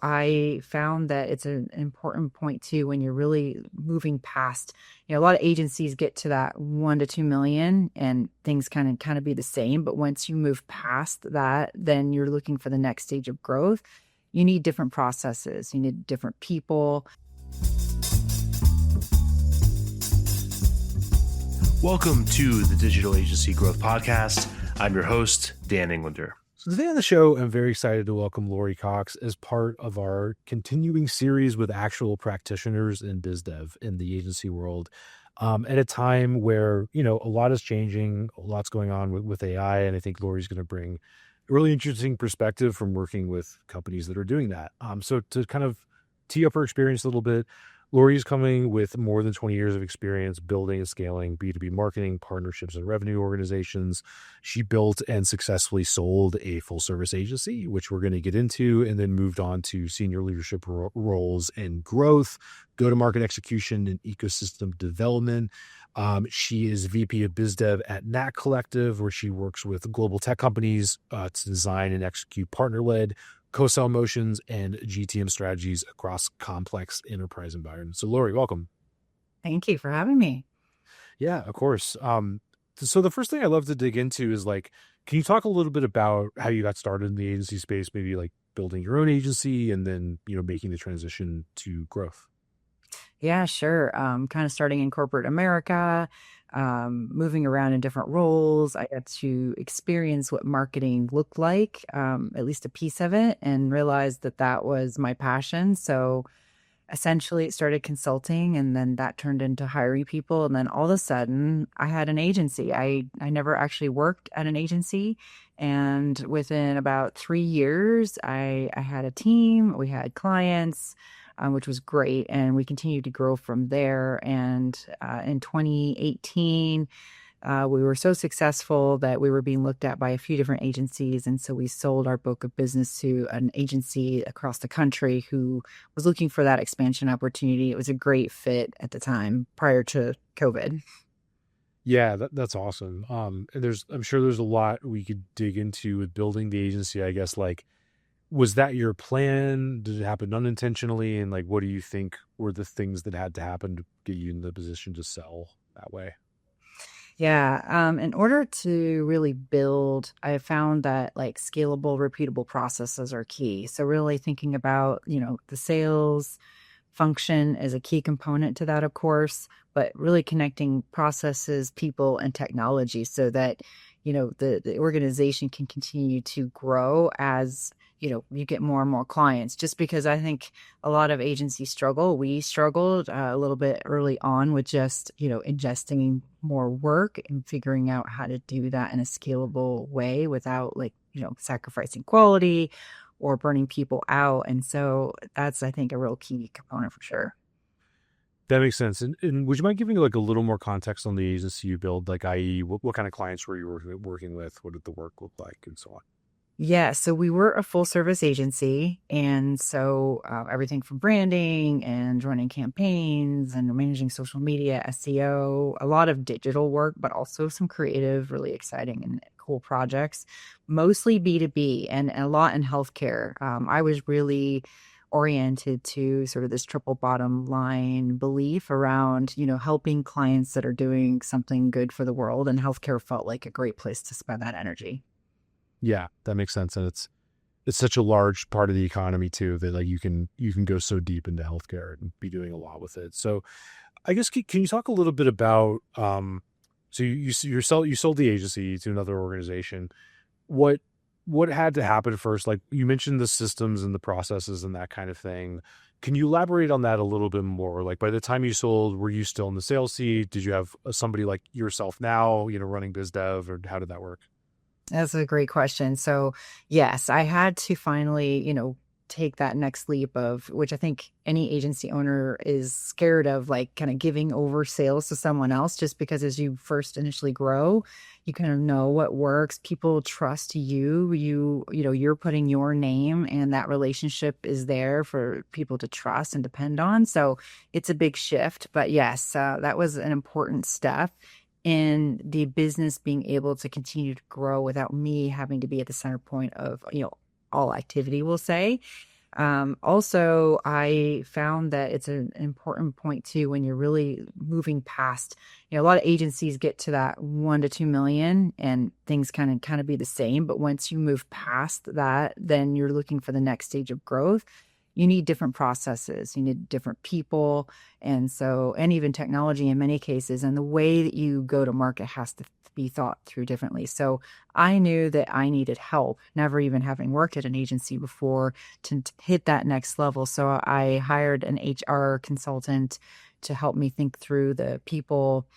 I found that it's an important point too when you're really moving past, a lot of agencies get to that 1 to 2 million and things kind of be the same. But once you move past that, then you're looking for the next stage of growth. You need different processes, you need different people. Welcome to the Digital Agency Growth Podcast. I'm your host, Dan Englander. So today on the show, I'm very excited to welcome Lori Cox as part of our continuing series with actual practitioners in BizDev in the agency world. At a time where, a lot is changing, a lot's going on with AI, and I think Lori's going to bring a really interesting perspective from working with companies that are doing that. So to kind of tee up her experience a little bit, Lori is coming with more than 20 years of experience building and scaling B2B marketing, partnerships, and revenue organizations. She built and successfully sold a full service agency, which we're going to get into, and then moved on to senior leadership roles in growth, go-to-market execution, and ecosystem development. She is VP of BizDev at Nat Collective, where she works with global tech companies to design and execute partner-led co-sell motions and GTM strategies across complex enterprise environments. So Lori, welcome. Thank you for having me. Yeah, of course. So the first thing I love to dig into is can you talk a little bit about how you got started in the agency space, maybe like building your own agency and then, making the transition to growth? Yeah, sure. Kind of starting in corporate America, moving around in different roles. I got to experience what marketing looked like, at least a piece of it, and realized that that was my passion. So essentially, it started consulting, and then that turned into hiring people. And then all of a sudden, I had an agency. I never actually worked at an agency. And within about 3 years, I had a team, we had clients, which was great. And we continued to grow from there. And in 2018, we were so successful that we were being looked at by a few different agencies. And so we sold our book of business to an agency across the country who was looking for that expansion opportunity. It was a great fit at the time prior to COVID. Yeah, that's awesome. And I'm sure there's a lot we could dig into with building the agency, I guess, was that your plan? Did it happen unintentionally? And what do you think were the things that had to happen to get you in the position to sell that way? Yeah. In order to really build, I found that scalable, repeatable processes are key. So really thinking about, the sales function is a key component to that, of course, but really connecting processes, people, and technology so that, the organization can continue to grow as, you get more and more clients. Just because I think a lot of agencies struggle. We struggled a little bit early on with just, ingesting more work and figuring out how to do that in a scalable way without sacrificing quality or burning people out. And so that's, I think, a real key component for sure. That makes sense. And would you mind giving a little more context on the agency you build, i.e. what kind of clients were you working with? What did the work look like and so on? Yeah, so we were a full service agency. And so everything from branding and running campaigns and managing social media, SEO, a lot of digital work, but also some creative, really exciting and cool projects, mostly B2B and a lot in healthcare. I was really oriented to sort of this triple bottom line belief around, helping clients that are doing something good for the world. And healthcare felt like a great place to spend that energy. Yeah, that makes sense. And it's such a large part of the economy too, that you can go so deep into healthcare and be doing a lot with it. So I guess, can you talk a little bit about, so you sold the agency to another organization. What had to happen first? You mentioned the systems and the processes and that kind of thing. Can you elaborate on that a little bit more? By the time you sold, were you still in the sales seat? Did you have somebody like yourself now, running BizDev, or how did that work? That's a great question. So yes, I had to finally, take that next leap of which I think any agency owner is scared of, kind of giving over sales to someone else, just because as you first initially grow, you kind of know what works. People trust you. You're putting your name and that relationship is there for people to trust and depend on. So it's a big shift. But yes, that was an important step in the business being able to continue to grow without me having to be at the center point of, all activity, we'll say. Also, I found that it's an important point too when you're really moving past, a lot of agencies get to that 1 to 2 million and things kind of be the same. But once you move past that, then you're looking for the next stage of growth. You need different processes, you need different people, and even technology in many cases, and the way that you go to market has to be thought through differently. So I knew that I needed help, never even having worked at an agency before, to hit that next level. So I hired an HR consultant to help me think through the people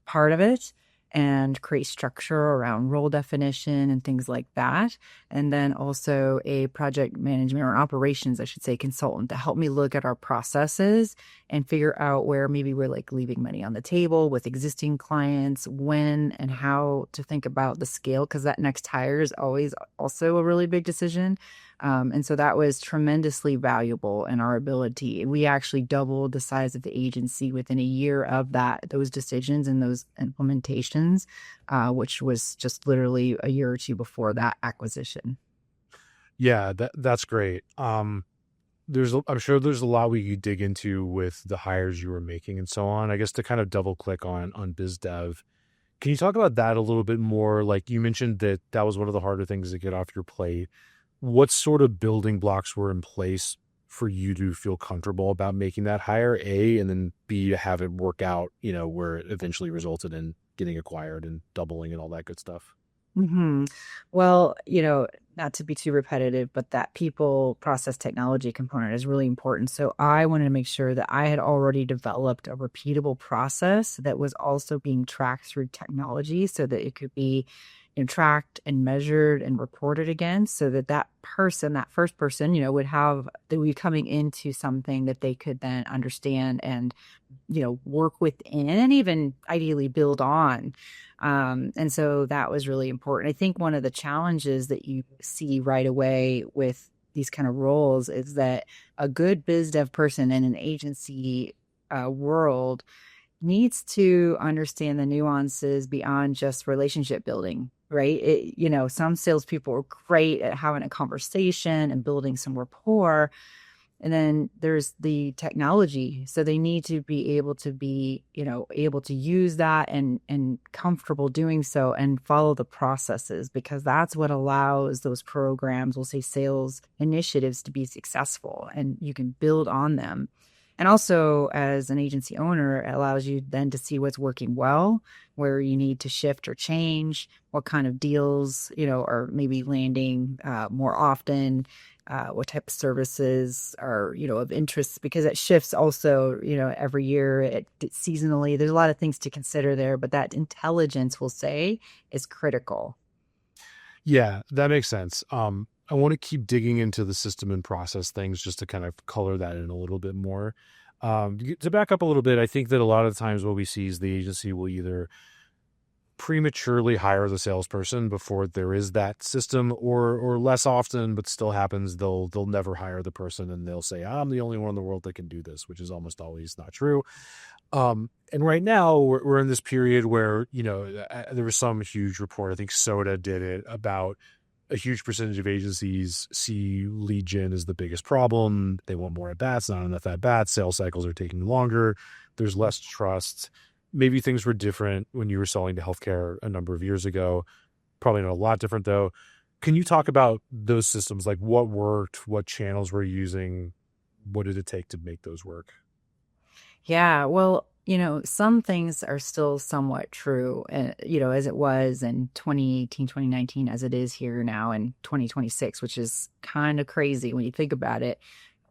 part of it and create structure around role definition and things like that. And then also a project management or operations, I should say, consultant to help me look at our processes and figure out where maybe we're like leaving money on the table with existing clients, when and how to think about the scale, because that next hire is always also a really big decision. And so that was tremendously valuable in our ability. We actually doubled the size of the agency within a year of those decisions and those implementations, which was just literally a year or two before that acquisition. Yeah, that's great. I'm sure there's a lot we could dig into with the hires you were making and so on. I guess to kind of double click on BizDev, can you talk about that a little bit more? Like you mentioned that was one of the harder things to get off your plate. What sort of building blocks were in place for you to feel comfortable about making that hire, A, and then B, to have it work out, where it eventually resulted in getting acquired and doubling and all that good stuff? Well, not to be too repetitive, but that people process technology component is really important. So I wanted to make sure that I had already developed a repeatable process that was also being tracked through technology so that it could be, tracked and measured and reported against, so that that first person, they would be coming into something that they could then understand and, work within and even ideally build on. And so that was really important. I think one of the challenges that you see right away with these kind of roles is that a good biz dev person in an agency world needs to understand the nuances beyond just relationship building, right? Some salespeople are great at having a conversation and building some rapport, and then there's the technology. So they need to be able to able to use that and comfortable doing so and follow the processes, because that's what allows those programs, we'll say sales initiatives, to be successful, and you can build on them. And also, as an agency owner, it allows you then to see what's working well, where you need to shift or change, what kind of deals, are maybe landing more often, what type of services are, of interest, because it shifts also, every year, seasonally. There's a lot of things to consider there, but that intelligence, we'll say, is critical. Yeah, that makes sense. I want to keep digging into the system and process things just to kind of color that in a little bit more. To back up a little bit, I think that a lot of times what we see is the agency will either prematurely hire the salesperson before there is that system, or less often, but still happens, they'll never hire the person and they'll say, I'm the only one in the world that can do this, which is almost always not true. And right now we're in this period where, there was some huge report, I think Soda did it, about a huge percentage of agencies see lead gen as the biggest problem. They want more at bats, not enough at bats. Sales cycles are taking longer. There's less trust. Maybe things were different when you were selling to healthcare a number of years ago. Probably not a lot different though. Can you talk about those systems? Like what worked, what channels were you using? What did it take to make those work? Yeah, well, some things are still somewhat true, as it was in 2018, 2019, as it is here now in 2026, which is kind of crazy when you think about it.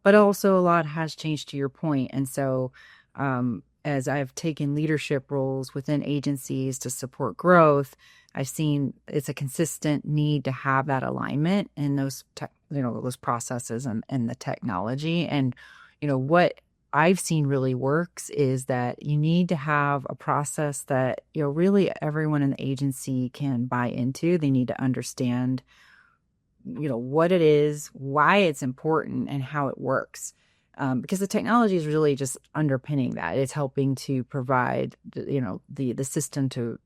But also a lot has changed, to your point. And so, as I've taken leadership roles within agencies to support growth, I've seen it's a consistent need to have that alignment in those processes and the technology. And, what I've seen really works is that you need to have a process that, really everyone in the agency can buy into. They need to understand, what it is, why it's important, and how it works. Because the technology is really just underpinning that. It's helping to provide, the system to,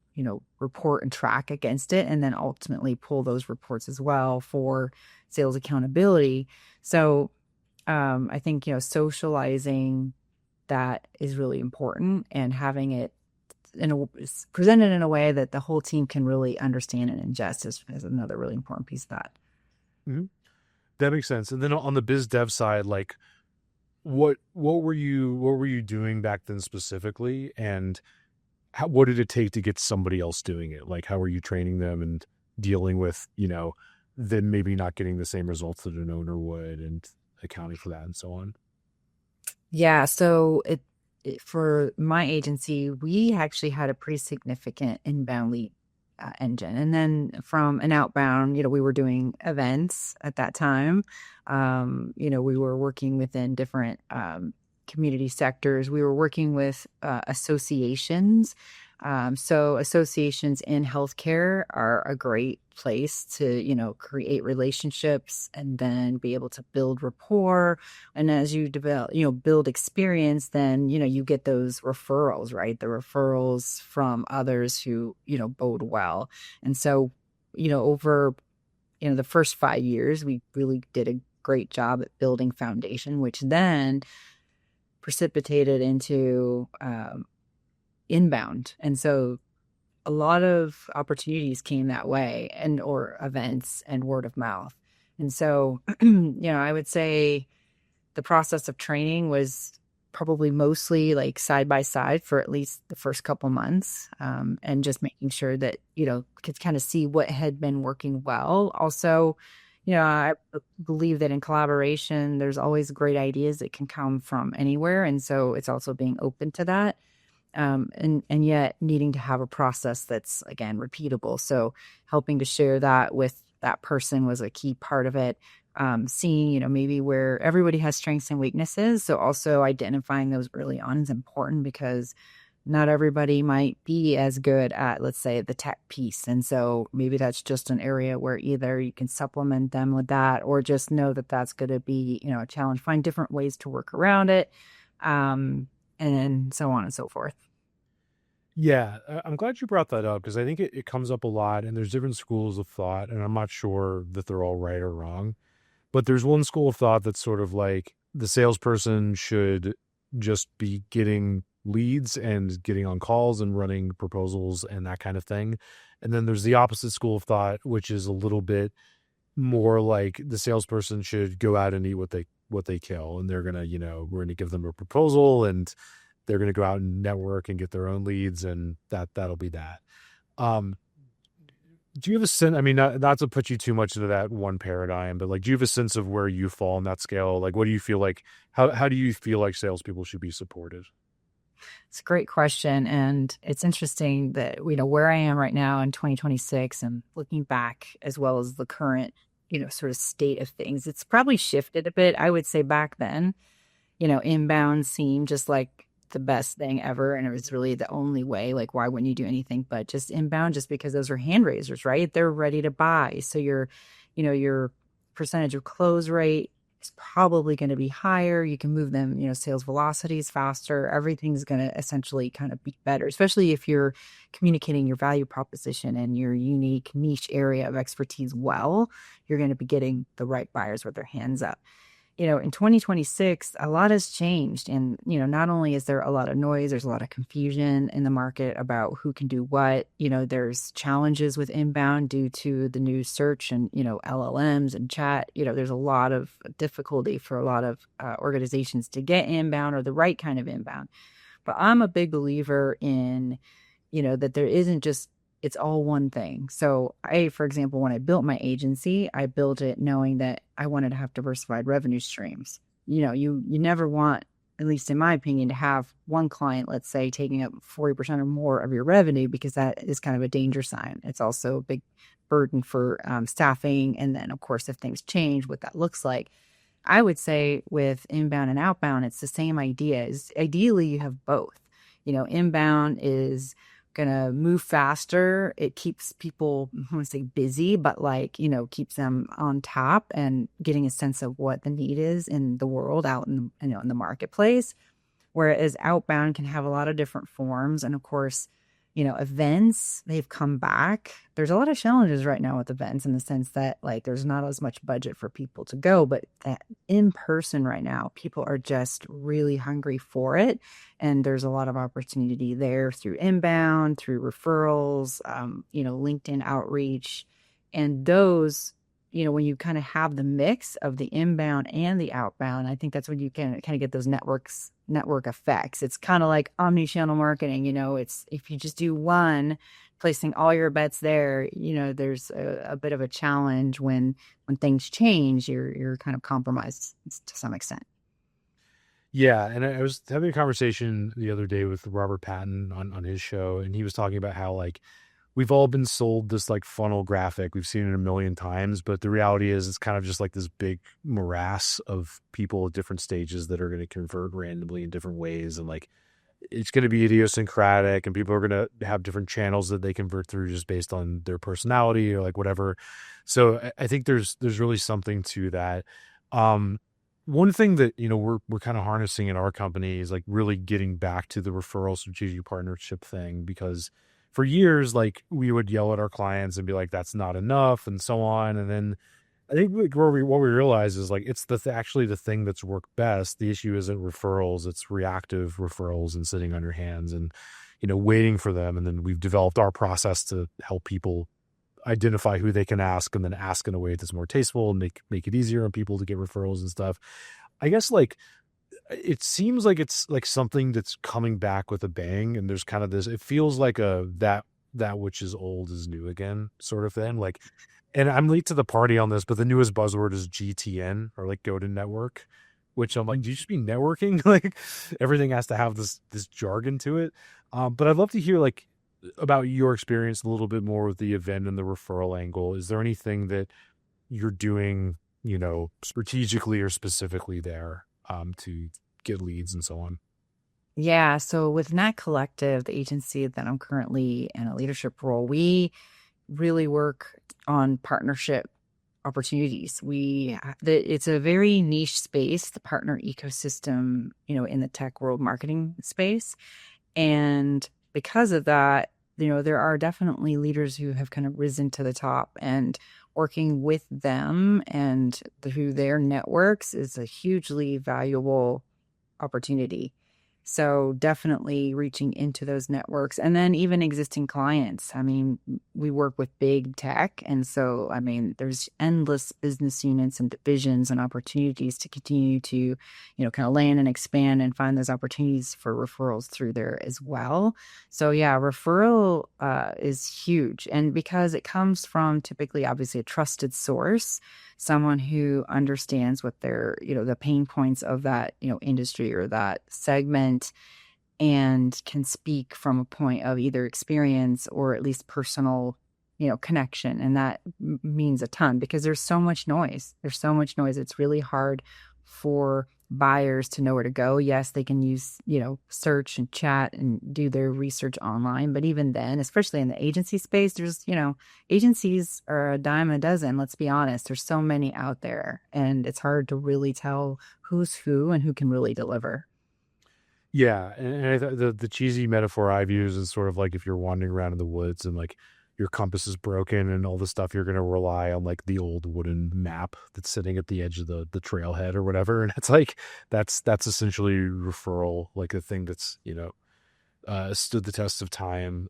report and track against it, and then ultimately pull those reports as well for sales accountability. So I think, socializing that is really important, and having it presented in a way that the whole team can really understand and ingest is another really important piece of that. Mm-hmm. That makes sense. And then on the biz dev side, like what were you doing back then specifically, and what did it take to get somebody else doing it? Like, how are you training them and dealing with, then maybe not getting the same results that an owner would, and accounting for that and so on? Yeah, so for my agency, we actually had a pretty significant inbound lead engine. And then from an outbound, we were doing events at that time. We were working within different community sectors. We were working with associations. So associations in healthcare are a great place to, create relationships and then be able to build rapport. And as you develop, build experience, then, you get those referrals, right? The referrals from others who, bode well. And so, over, the first 5 years, we really did a great job at building foundation, which then precipitated into inbound. And so a lot of opportunities came that way, and or events and word of mouth. And so, I would say the process of training was probably mostly like side by side for at least the first couple months, and just making sure that, could kind of see what had been working well. Also, I believe that in collaboration, there's always great ideas that can come from anywhere. And so it's also being open to that. And yet needing to have a process that's, again, repeatable. So helping to share that with that person was a key part of it. Seeing, maybe where everybody has strengths and weaknesses. So also identifying those early on is important, because not everybody might be as good at, let's say, the tech piece. And so maybe that's just an area where either you can supplement them with that, or just know that that's going to be, a challenge. Find different ways to work around it. And so on and so forth. Yeah, I'm glad you brought that up, because I think it comes up a lot, and there's different schools of thought, and I'm not sure that they're all right or wrong. But there's one school of thought that's sort of like the salesperson should just be getting leads and getting on calls and running proposals and that kind of thing. And then there's the opposite school of thought, which is a little bit more like the salesperson should go out and eat what they kill, and they're gonna, we're gonna give them a proposal, and they're gonna go out and network and get their own leads, and that'll be that. Um, do you have a sense? I mean, not to put you too much into that one paradigm, but like, do you have a sense of where you fall on that scale? Like, what do you feel like? How do you feel like salespeople should be supported? It's a great question. And it's interesting that, where I am right now in 2026 and looking back, as well as the current, sort of state of things, it's probably shifted a bit. I would say back then, inbound seemed just like the best thing ever. And it was really the only way. Like, why wouldn't you do anything but just inbound? Just because those are hand raisers, right? They're ready to buy. So your percentage of close rate is probably going to be higher. You can move them, sales velocity is faster. Everything's going to essentially kind of be better, especially if you're communicating your value proposition and your unique niche area of expertise well. You're going to be getting the right buyers with their hands up. In 2026, a lot has changed. And, not only is there a lot of noise, there's a lot of confusion in the market about who can do what. There's challenges with inbound due to the new search and, LLMs and chat. There's a lot of difficulty for a lot of organizations to get inbound, or the right kind of inbound. But I'm a big believer in, that there isn't just, it's all one thing. So for example, when I built my agency, I built it knowing that I wanted to have diversified revenue streams. You never want, at least in my opinion, to have one client, let's say, taking up 40% or more of your revenue, because that is kind of a danger sign. It's also a big burden for staffing. And then, of course, if things change, what that looks like. I would say with inbound and outbound, it's the same idea. Ideally, you have both. Inbound is going to move faster. It keeps people, I want to say busy, but keeps them on top and getting a sense of what the need is in the world, out in the marketplace. Whereas outbound can have a lot of different forms. And of course, events, they've come back. There's a lot of challenges right now with events in the sense that like there's not as much budget for people to go, but that in person right now, people are just really hungry for it. And there's a lot of opportunity there through inbound, through referrals, LinkedIn outreach. And those, when you kind of have the mix of the inbound and the outbound, I think that's when you can kind of get those network effects. It's kind of like omni-channel marketing. It's if you just do one, placing all your bets there, there's a bit of a challenge when things change, you're kind of compromised to some extent. Yeah, and I was having a conversation the other day with Robert Patton on his show, and he was talking about how like we've all been sold this like funnel graphic. We've seen it a million times, but the reality is it's kind of just like this big morass of people at different stages that are going to convert randomly in different ways. And like it's going to be idiosyncratic, and people are going to have different channels that they convert through just based on their personality or like whatever. So I think there's really something to that. Um, One thing that we're kind of harnessing in our company is like really getting back to the referral strategic partnership thing, because for years like we would yell at our clients and be like that's not enough and so on, and then I think like what we realize is like it's actually the thing that's worked best. The issue isn't referrals, it's reactive referrals and sitting on your hands and waiting for them. And then we've developed our process to help people identify who they can ask and then ask in a way that's more tasteful and make it easier on people to get referrals and stuff. I guess like it seems like it's like something that's coming back with a bang, and there's kind of this, it feels like that which is old is new again sort of thing. Like, and I'm late to the party on this, but the newest buzzword is GTN, or like go to network, which I'm like, do you just be networking? Like everything has to have this jargon to it. But I'd love to hear like about your experience a little bit more with the event and the referral angle. Is there anything that you're doing, strategically or specifically there to get leads and so on? Yeah. So with Nat Collective, the agency that I'm currently in a leadership role, we really work on partnership opportunities. It's a very niche space, the partner ecosystem, in the tech world marketing space. And because of that, there are definitely leaders who have kind of risen to the top, and working with them and through their networks is a hugely valuable opportunity. So definitely reaching into those networks, and then even existing clients. I mean, we work with big tech. And so, I mean, there's endless business units and divisions and opportunities to continue to, kind of land and expand and find those opportunities for referrals through there as well. So yeah, referral is huge. And because it comes from typically, obviously, a trusted source, someone who understands what their, the pain points of that, industry or that segment, and can speak from a point of either experience or at least personal, connection. And that means a ton, because there's so much noise. There's so much noise. It's really hard for buyers to know where to go. Yes, they can use, search and chat and do their research online. But even then, especially in the agency space, there's, agencies are a dime a dozen. Let's be honest. There's so many out there, and it's hard to really tell who's who and who can really deliver. Yeah, and I the cheesy metaphor I've used is sort of like if you're wandering around in the woods and like your compass is broken and all the stuff, you're going to rely on like the old wooden map that's sitting at the edge of the trailhead or whatever. And it's like that's essentially referral, like a thing that's stood the test of time.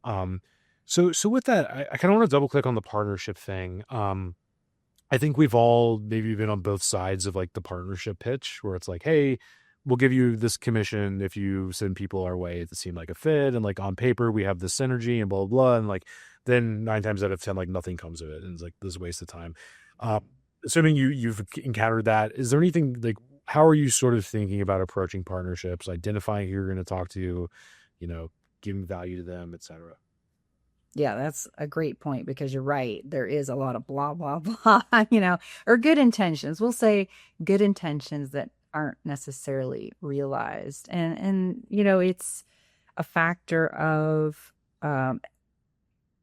So with that, I kind of want to double click on the partnership thing. I think we've all maybe been on both sides of like the partnership pitch, where it's like, hey, we'll give you this commission if you send people our way that seem like a fit, and like on paper we have this synergy and blah blah blah, and like then 9 times out of 10 like nothing comes of it, and it's like this waste of time. Assuming you've encountered that, is there anything like, how are you sort of thinking about approaching partnerships, identifying who you're going to talk to, giving value to them, etc.? Yeah, that's a great point, because you're right. There is a lot of blah, blah, blah, or good intentions. We'll say good intentions that aren't necessarily realized. And it's a factor of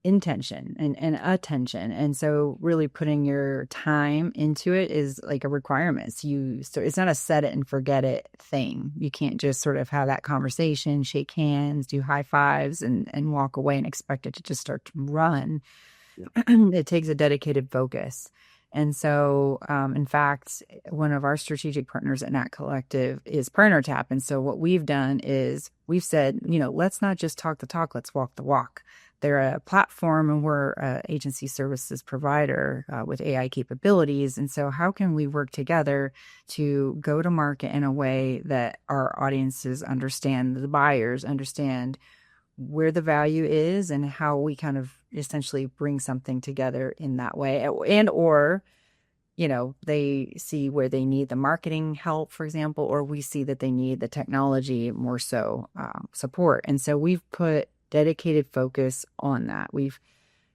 intention and attention. And so really putting your time into it is like a requirement. So it's not a set it and forget it thing. You can't just sort of have that conversation, shake hands, do high fives and walk away and expect it to just start to run. Yeah. It takes a dedicated focus. And so, in fact, one of our strategic partners at Nat Collective is Partner Tap. And so what we've done is we've said, let's not just talk the talk, let's walk the walk. They're a platform and we're an agency services provider with AI capabilities. And so how can we work together to go to market in a way that our audiences understand, the buyers understand where the value is and how we kind of essentially bring something together in that way, and or they see where they need the marketing help, for example, or we see that they need the technology more so support. And so we've put dedicated focus on that. We've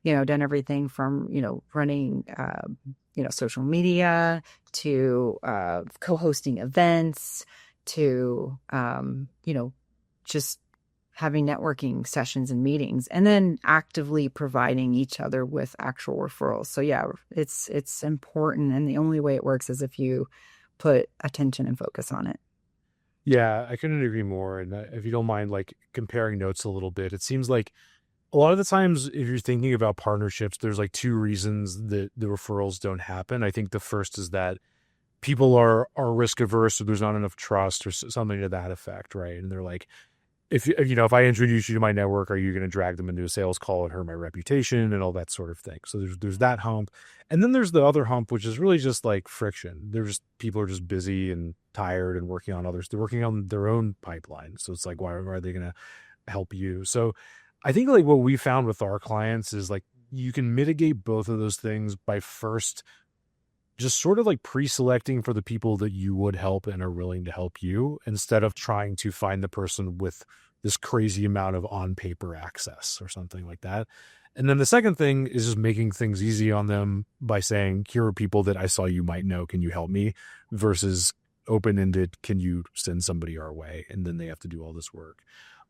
done everything from running social media to co-hosting events to just having networking sessions and meetings, and then actively providing each other with actual referrals. So yeah, it's important. And the only way it works is if you put attention and focus on it. Yeah, I couldn't agree more. And if you don't mind, like comparing notes a little bit, it seems like a lot of the times, if you're thinking about partnerships, there's like two reasons that the referrals don't happen. I think the first is that people are risk averse, or there's not enough trust, or something to that effect, right? And they're like, if I introduce you to my network, are you going to drag them into a sales call and hurt my reputation and all that sort of thing? So there's that hump. And then there's the other hump, which is really just like friction. People are just busy and tired and working on others. They're working on their own pipeline. So it's like, why are they going to help you? So I think like what we found with our clients is like, you can mitigate both of those things by first just sort of like pre-selecting for the people that you would help and are willing to help you, instead of trying to find the person with this crazy amount of on paper access or something like that. And then the second thing is just making things easy on them by saying, here are people that I saw you might know, can you help me? Versus open-ended, can you send somebody our way? And then they have to do all this work.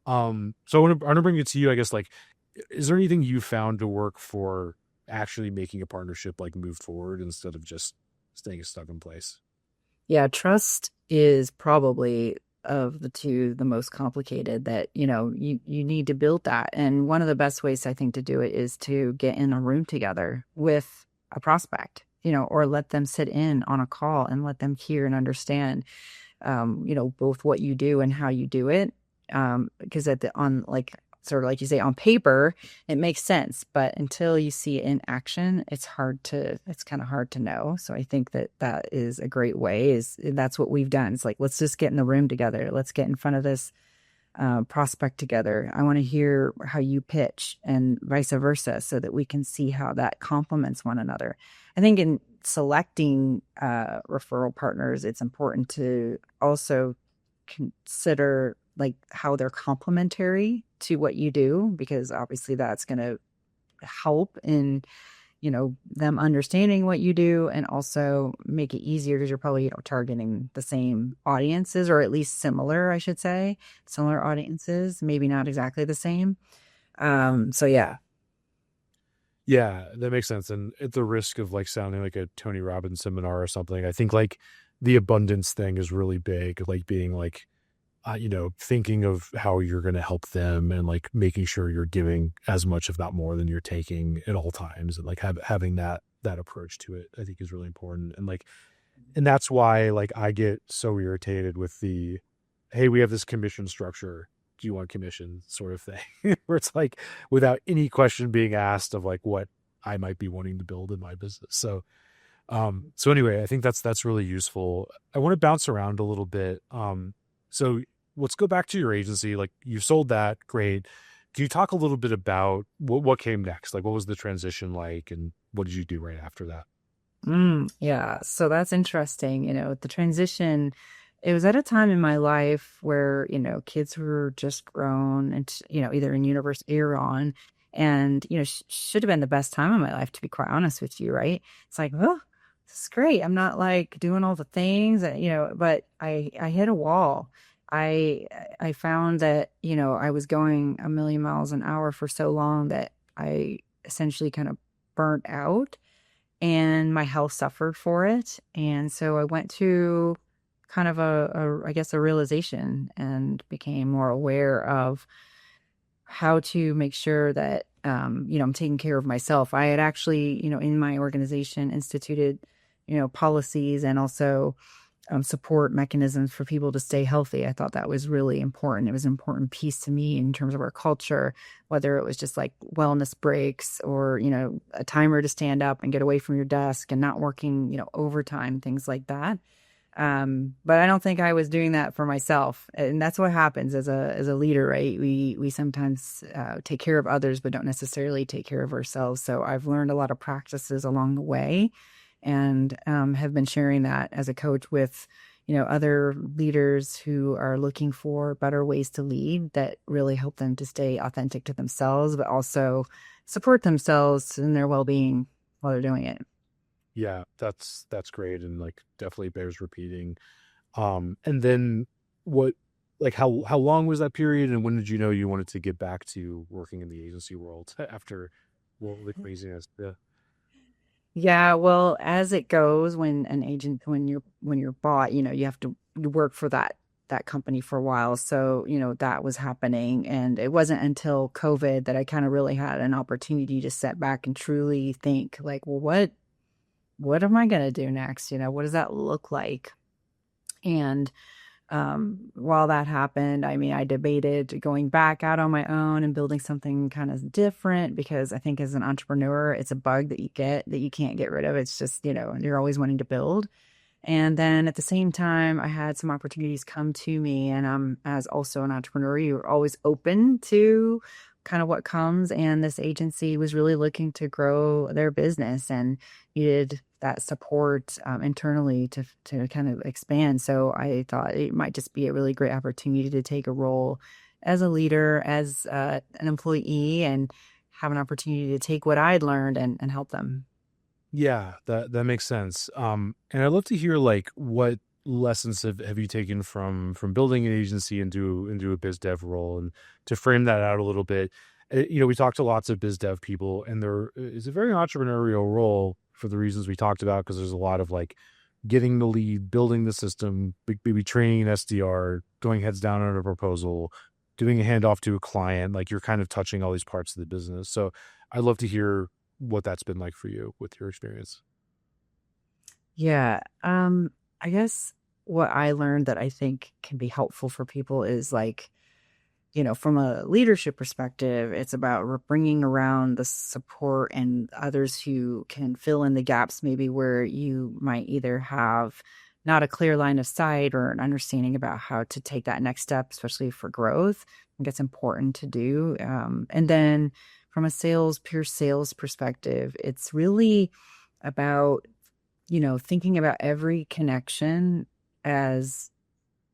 So I want to bring it to you, I guess, like, is there anything you found to work for actually making a partnership like move forward instead of just staying stuck in place? Yeah, trust is probably of the two the most complicated, that you need to build that. And one of the best ways I think to do it is to get in a room together with a prospect, or let them sit in on a call and let them hear and understand both what you do and how you do it. Because sort of like you say, on paper, it makes sense, but until you see it in action, it's kind of hard to know. So I think that is a great way, that's what we've done. It's like, let's just get in the room together. Let's get in front of this prospect together. I want to hear how you pitch and vice versa, so that we can see how that complements one another. I think in selecting referral partners, it's important to also consider like how they're complementary to what you do, because obviously that's going to help in them understanding what you do, and also make it easier because you're probably targeting the same audiences, or at least similar, I should say, similar audiences, maybe not exactly the same. So yeah. Yeah, that makes sense. And at the risk of like sounding like a Tony Robbins seminar or something, I think like the abundance thing is really big, like being like, thinking of how you're going to help them, and like making sure you're giving as much, if not more, than you're taking at all times. And like having that approach to it, I think, is really important. And that's why like I get so irritated with the, hey, we have this commission structure, do you want commission sort of thing, where it's like without any question being asked of like what I might be wanting to build in my business. So anyway, I think that's really useful. I want to bounce around a little bit. So let's go back to your agency. Like, you sold that, great. Can you talk a little bit about what came next? Like, what was the transition like, and what did you do right after that? Yeah, so that's interesting. The transition, it was at a time in my life where, kids were just grown and, either in university or on, and, should have been the best time of my life, to be quite honest with you, right? It's like, oh, this is great. I'm not like doing all the things that, but I hit a wall. I found that, I was going a million miles an hour for so long that I essentially kind of burnt out, and my health suffered for it. And so I went to kind of I guess, a realization, and became more aware of how to make sure that, I'm taking care of myself. I had actually, in my organization, instituted, policies, and also support mechanisms for people to stay healthy. I thought that was really important. It was an important piece to me in terms of our culture, whether it was just like wellness breaks, or, a timer to stand up and get away from your desk and not working, overtime, things like that. But I don't think I was doing that for myself. And that's what happens as a leader, right? We sometimes take care of others, but don't necessarily take care of ourselves. So I've learned a lot of practices along the way, and have been sharing that as a coach with, other leaders who are looking for better ways to lead that really help them to stay authentic to themselves, but also support themselves in their well-being while they're doing it. Yeah, that's great, and like definitely bears repeating. And then what, like how long was that period, and when did you know you wanted to get back to working in the agency world after all the craziness? Yeah. Yeah, well, as it goes, when you're bought, you have to work for that company for a while. So, that was happening. And it wasn't until COVID that I kind of really had an opportunity to sit back and truly think, like, well, what am I gonna do next? What does that look like? And while that happened, I mean, I debated going back out on my own and building something kind of different, because I think as an entrepreneur, it's a bug that you get that you can't get rid of. It's just, you're always wanting to build. And then at the same time, I had some opportunities come to me, and as also an entrepreneur, you're always open to kind of what comes. And this agency was really looking to grow their business and needed that support internally to kind of expand. So I thought it might just be a really great opportunity to take a role as a leader, as an employee, and have an opportunity to take what I'd learned and help them. Yeah, that makes sense. And I'd love to hear like what lessons have you taken from building an agency into a biz dev role, and to frame that out a little bit. We talked to lots of biz dev people, and there is a very entrepreneurial role for the reasons we talked about, because there's a lot of like getting the lead, building the system, maybe training an SDR, going heads down on a proposal, doing a handoff to a client. Like you're kind of touching all these parts of the business. So I'd love to hear what that's been like for you with your experience. Yeah. I guess what I learned that I think can be helpful for people is like, from a leadership perspective, it's about bringing around the support and others who can fill in the gaps, maybe where you might either have not a clear line of sight or an understanding about how to take that next step, especially for growth. I think it's important to do. And then from a pure sales perspective, it's really about, thinking about every connection as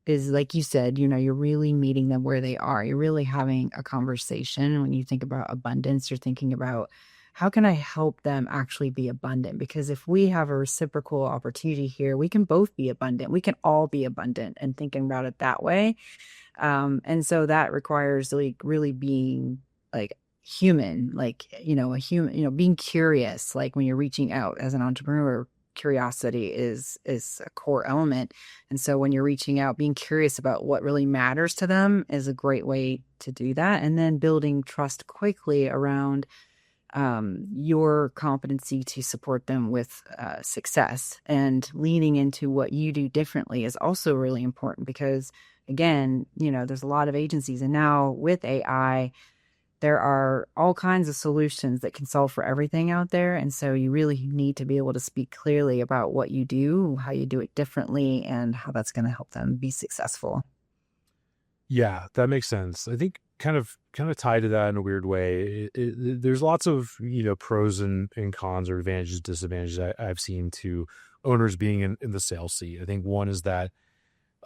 is, like you said, you're really meeting them where they are. You're really having a conversation. When you think about abundance, you're thinking about how can I help them actually be abundant? Because if we have a reciprocal opportunity here, we can both be abundant. We can all be abundant, and thinking about it that way. And so that requires like really being like human, like, a human, being curious, like when you're reaching out as an entrepreneur. Curiosity is a core element. And so when you're reaching out, being curious about what really matters to them is a great way to do that. And then building trust quickly around your competency to support them with success, and leaning into what you do differently is also really important, because again, there's a lot of agencies, and now with AI, there are all kinds of solutions that can solve for everything out there. And so you really need to be able to speak clearly about what you do, how you do it differently, and how that's going to help them be successful. Yeah, that makes sense. I think kind of tied to that in a weird way. There's lots of pros and cons, or advantages, disadvantages I've seen to owners being in the sales seat. I think one is that,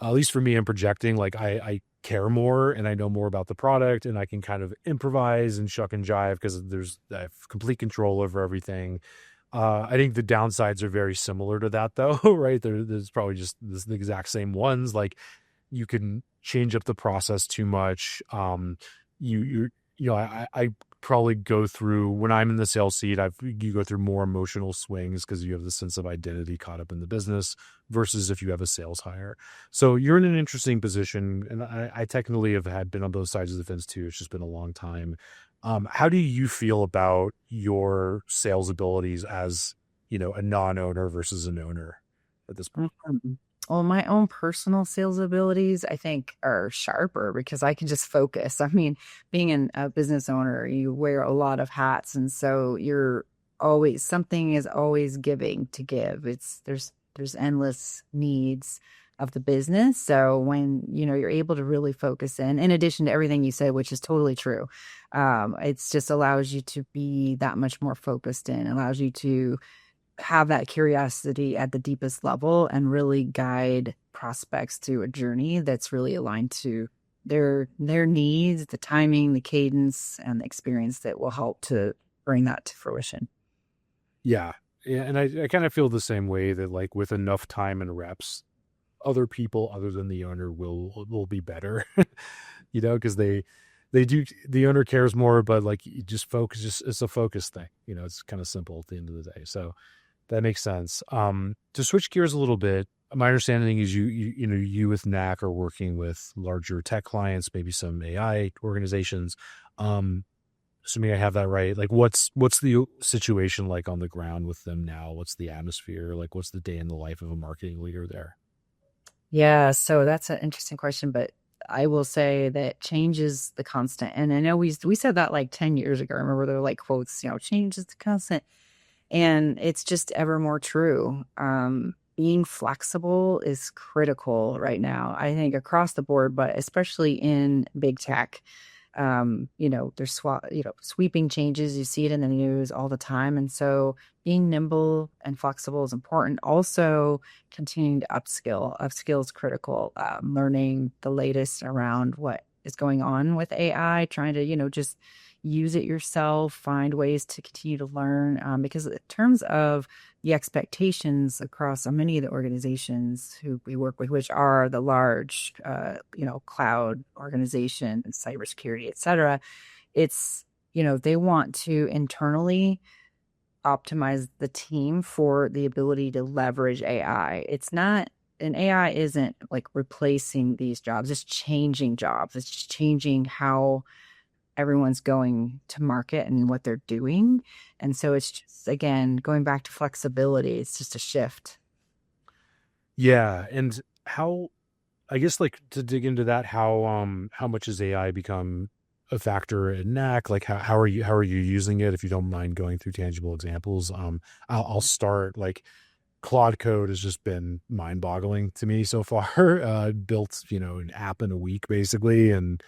at least for me, I'm projecting, like I care more and I know more about the product, and I can kind of improvise and shuck and jive because I have complete control over everything. I think the downsides are very similar to that, though, right? There's probably just the exact same ones. Like you can change up the process too much. You I probably go through, when I'm in the sales seat, you go through more emotional swings because you have the sense of identity caught up in the business versus if you have a sales hire. So you're in an interesting position, and I technically have been on both sides of the fence too. It's just been a long time. How do you feel about your sales abilities as, a non-owner versus an owner at this point? Well, my own personal sales abilities, I think, are sharper because I can just focus. I mean, being a business owner, you wear a lot of hats, and so something is always giving to give. There's endless needs of the business. So when, you're able to really focus in addition to everything you said, which is totally true, it's just allows you to be that much more focused in, allows you to have that curiosity at the deepest level and really guide prospects through a journey that's really aligned to their needs, the timing, the cadence, and the experience that will help to bring that to fruition. Yeah. Yeah. And I kind of feel the same way that, like, with enough time and reps, other people other than the owner will be better, because they do, the owner cares more, but like, you just focus, it's a focus thing, it's kind of simple at the end of the day. So that makes sense. To switch gears a little bit, my understanding is you with Knack are working with larger tech clients, maybe some AI organizations. Assuming I have that right, like what's the situation like on the ground with them now? What's the atmosphere like? What's the day in the life of a marketing leader there? Yeah, so that's an interesting question, but I will say that change is the constant. And I know we said that like 10 years ago. I remember there were like quotes, change is the constant. And it's just ever more true. Being flexible is critical right now, I think, across the board, but especially in big tech. There's sweeping changes. You see it in the news all the time. And so being nimble and flexible is important. Also, continuing to upskill. Upskill is critical. Learning the latest around what is going on with AI, trying to, just use it yourself, find ways to continue to learn. Because in terms of the expectations across many of the organizations who we work with, which are the large, cloud organization, cybersecurity, et cetera, it's, they want to internally optimize the team for the ability to leverage AI. And AI isn't like replacing these jobs, it's changing jobs. It's just changing how everyone's going to market and what they're doing. And so it's just, again, going back to flexibility, it's just a shift. Yeah. And I guess, like, to dig into that, how much has AI become a factor in Knack? Like, how are you using it? If you don't mind going through tangible examples, I'll start. Like, Claude Code has just been mind boggling to me so far. Built, an app in a week basically. And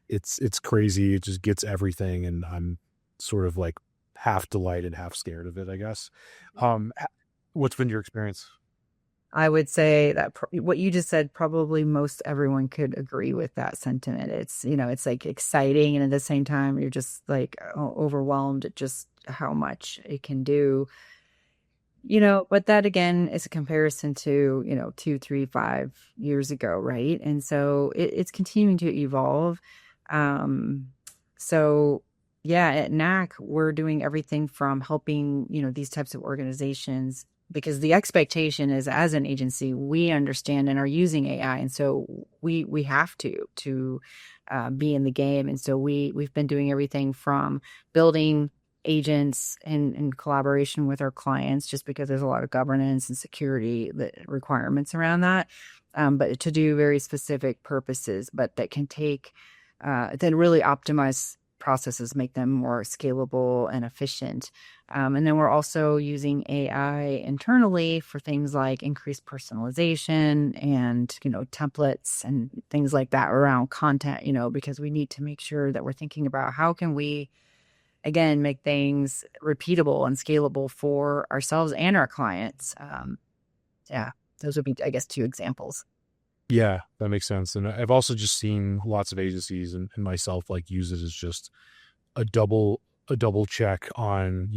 it's crazy. It just gets everything. And I'm sort of like half delighted, half scared of it, I guess. What's been your experience? I would say that what you just said, probably most everyone could agree with that sentiment. It's, it's like exciting. And at the same time, you're just like overwhelmed at just how much it can do. But that again is a comparison to, 2, 3, 5 years ago, right? And so it's continuing to evolve. So yeah, at Knack, we're doing everything from helping, these types of organizations, because the expectation is, as an agency, we understand and are using AI. And so we have to be in the game. And so we've been doing everything from building agents in collaboration with our clients, just because there's a lot of governance and security requirements around that, but to do very specific purposes, but that can take then really optimize processes, make them more scalable and efficient. And then we're also using AI internally for things like increased personalization and, templates and things like that around content, because we need to make sure that we're thinking about how can we, again, make things repeatable and scalable for ourselves and our clients. Yeah, those would be, I guess, 2 examples. Yeah, that makes sense. And I've also just seen lots of agencies and myself like use it as just a double check on,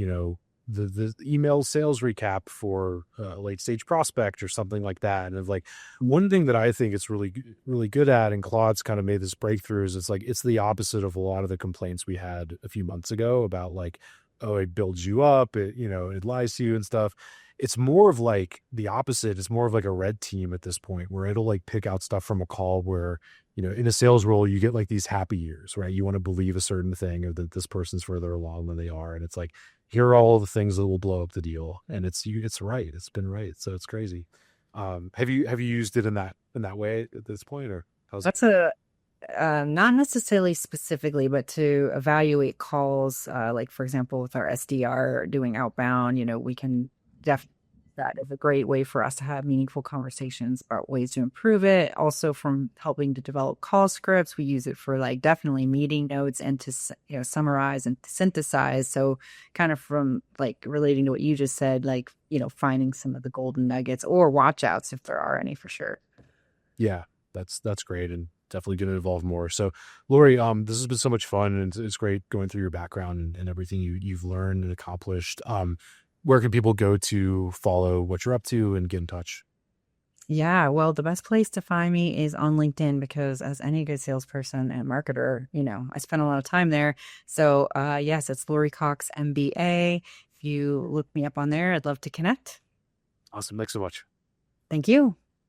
the email sales recap for a late stage prospect or something like that. And like one thing that I think it's really good at, and Claude's kind of made this breakthrough, is it's the opposite of a lot of the complaints we had a few months ago about like, oh, it builds you up, it lies to you and stuff. It's more of like the opposite. It's more of like a red team at this point, where it'll like pick out stuff from a call where, in a sales role, you get like these happy years, right? You want to believe a certain thing, or that this person's further along than they are. And it's like, here are all the things that will blow up the deal. And it's right. It's been right. So it's crazy. Have you used it in that way at this point, or how's it? That's a not necessarily specifically, but to evaluate calls, like for example, with our SDR doing outbound, we can definitely that is a great way for us to have meaningful conversations about ways to improve it. Also, from helping to develop call scripts, we use it for like definitely meeting notes and to summarize and synthesize. So, kind of from like relating to what you just said, like finding some of the golden nuggets or watch outs if there are any, for sure. Yeah, that's great, and definitely going to evolve more. So, Lori, this has been so much fun, and it's great going through your background and everything you've learned and accomplished. Where can people go to follow what you're up to and get in touch? Yeah, well, the best place to find me is on LinkedIn, because as any good salesperson and marketer, I spend a lot of time there. So, yes, it's Lori Cox, MBA. If you look me up on there, I'd love to connect. Awesome. Thanks so much. Thank you.